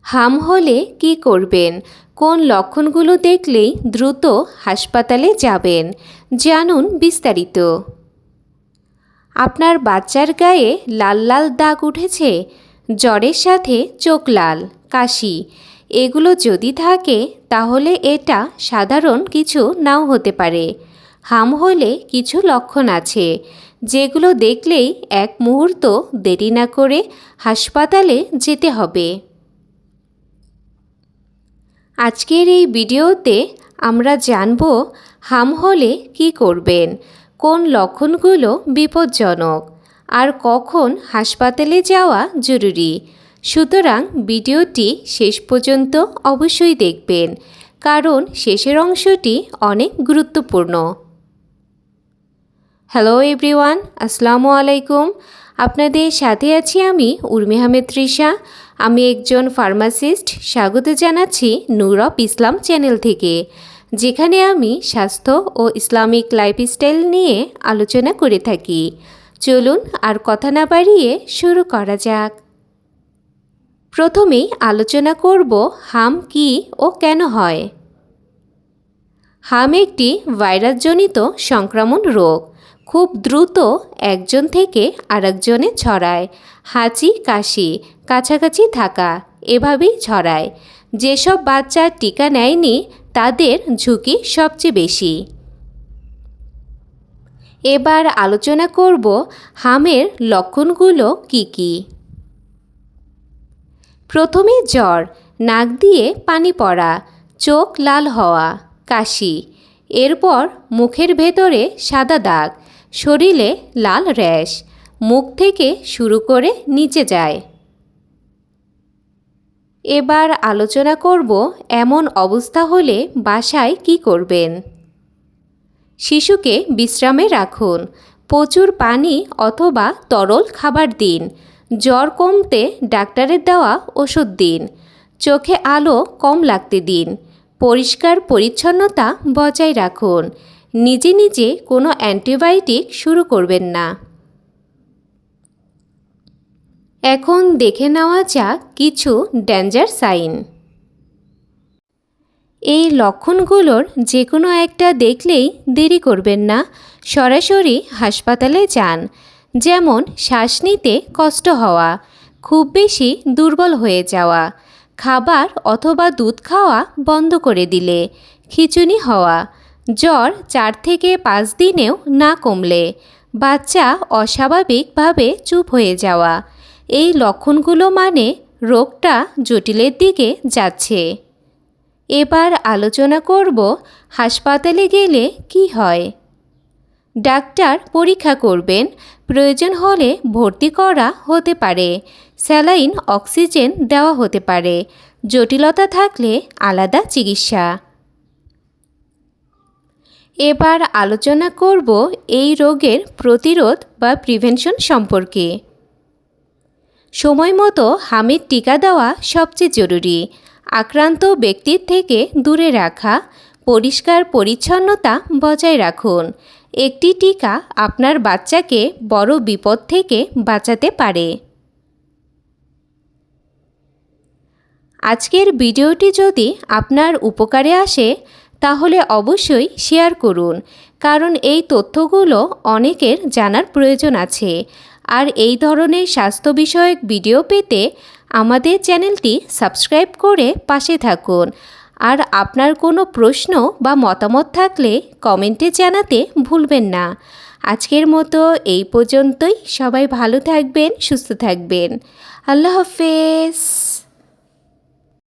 হাম হলে কি করবেন? কোন লক্ষণগুলো দেখলেই দ্রুত হাসপাতালে যাবেন? জানুন বিস্তারিত। আপনার বাচ্চার গায়ে লাল লাল দাগ উঠেছে, জ্বরের সাথে চোখ লাল, কাশি, এগুলো যদি থাকে তাহলে এটা সাধারণ কিছু নাও হতে পারে। হাম হলে কিছু লক্ষণ আছে যেগুলো দেখলেই এক মুহূর্ত দেরি না করে হাসপাতালে যেতে হবে। আজকের এই ভিডিওতে আমরা জানব হাম হলে কি করবেন, কোন লক্ষণগুলো বিপজ্জনক, আর কখন হাসপাতালে যাওয়া জরুরি। সুতরাং ভিডিওটি শেষ পর্যন্ত অবশ্যই দেখবেন, কারণ শেষের অংশটি অনেক গুরুত্বপূর্ণ। হ্যালো এভরিওয়ান, আসসালামু আলাইকুম। আপনাদের সাথে আছি আমি উর্মি আহমেদ তৃষা। আমি একজন ফার্মাসিস্ট। স্বাগত জানাচ্ছি নূর অফ ইসলাম চ্যানেল থেকে, যেখানে আমি স্বাস্থ্য ও ইসলামিক লাইফস্টাইল নিয়ে আলোচনা করে থাকি। চলুন আর কথা না বাড়িয়ে শুরু করা যাক। প্রথমেই আলোচনা করব হাম কি ও কেন হয়। হাম একটি ভাইরাসজনিত সংক্রমণ রোগ। খুব দ্রুত একজন থেকে আরেকজনে ছড়ায়। হাঁচি, কাশি, কাছাকাছি থাকা, এভাবেই ছড়ায়। যেসব বাচ্চা টিকা নেয়নি তাদের ঝুঁকি সবচেয়ে বেশি। এবার আলোচনা করব হামের লক্ষণগুলো কি কি। প্রথমে জ্বর, নাক দিয়ে পানি পড়া, চোখ লাল হওয়া, কাশি। এরপর মুখের ভেতরে সাদা দাগ, শরীরে লাল র্যাশ, মুখ থেকে শুরু করে নিচে যায়। এবার আলোচনা করব এমন অবস্থা হলে বাসায় কি করবেন। শিশুকে বিশ্রামে রাখুন, প্রচুর পানি অথবা তরল খাবার দিন, জ্বর কমতে ডাক্তারের দেওয়া ওষুধ দিন, চোখে আলো কম লাগতে দিন, পরিষ্কার পরিচ্ছন্নতা বজায় রাখুন, নিজে নিজে কোনো অ্যান্টিবায়োটিক শুরু করবেন না। এখন দেখে নেওয়া যাক কিছু ডেঞ্জার সাইন। এই লক্ষণগুলোর যে কোনো একটা দেখলেই দেরি করবেন না, সরাসরি হাসপাতালে যান। যেমন শ্বাস নিতে কষ্ট হওয়া, খুব বেশি দুর্বল হয়ে যাওয়া, খাবার অথবা দুধ খাওয়া বন্ধ করে দিলে, খিঁচুনি হওয়া, জ্বর 4 থেকে 5 দিনেও না কমলে, বাচ্চা অস্বাভাবিকভাবে চুপ হয়ে যাওয়া। এই লক্ষণগুলো মানে রোগটা জটিলের দিকে যাচ্ছে। এবার আলোচনা করব হাসপাতালে গেলে কি হয়। ডাক্তার পরীক্ষা করবেন, প্রয়োজন হলে ভর্তি করা হতে পারে, স্যালাইন, অক্সিজেন দেওয়া হতে পারে, জটিলতা থাকলে আলাদা চিকিৎসা। এবার আলোচনা করব এই রোগের প্রতিরোধ বা প্রিভেনশন সম্পর্কে। সময় মতো হামের টিকা দেওয়া সবচেয়ে জরুরি। আক্রান্ত ব্যক্তির থেকে দূরে রাখা, পরিষ্কার পরিচ্ছন্নতা বজায় রাখুন। একটি টিকা আপনার বাচ্চাকে বড় বিপদ থেকে বাঁচাতে পারে। আজকের ভিডিওটি যদি আপনার উপকারে আসে তাহলে অবশ্যই শেয়ার করুন, কারণ এই তথ্যগুলো অনেকের জানার প্রয়োজন আছে। আর এই ধরনের স্বাস্থ্য বিষয়ক ভিডিও পেতে আমাদের চ্যানেলটি সাবস্ক্রাইব করে পাশে থাকুন। আর আপনার কোনো প্রশ্ন বা মতামত থাকলে কমেন্টে জানাতে ভুলবেন না। আজকের মতো এই পর্যন্তই। সবাই ভালো থাকবেন, সুস্থ থাকবেন। আল্লাহ হাফেজ।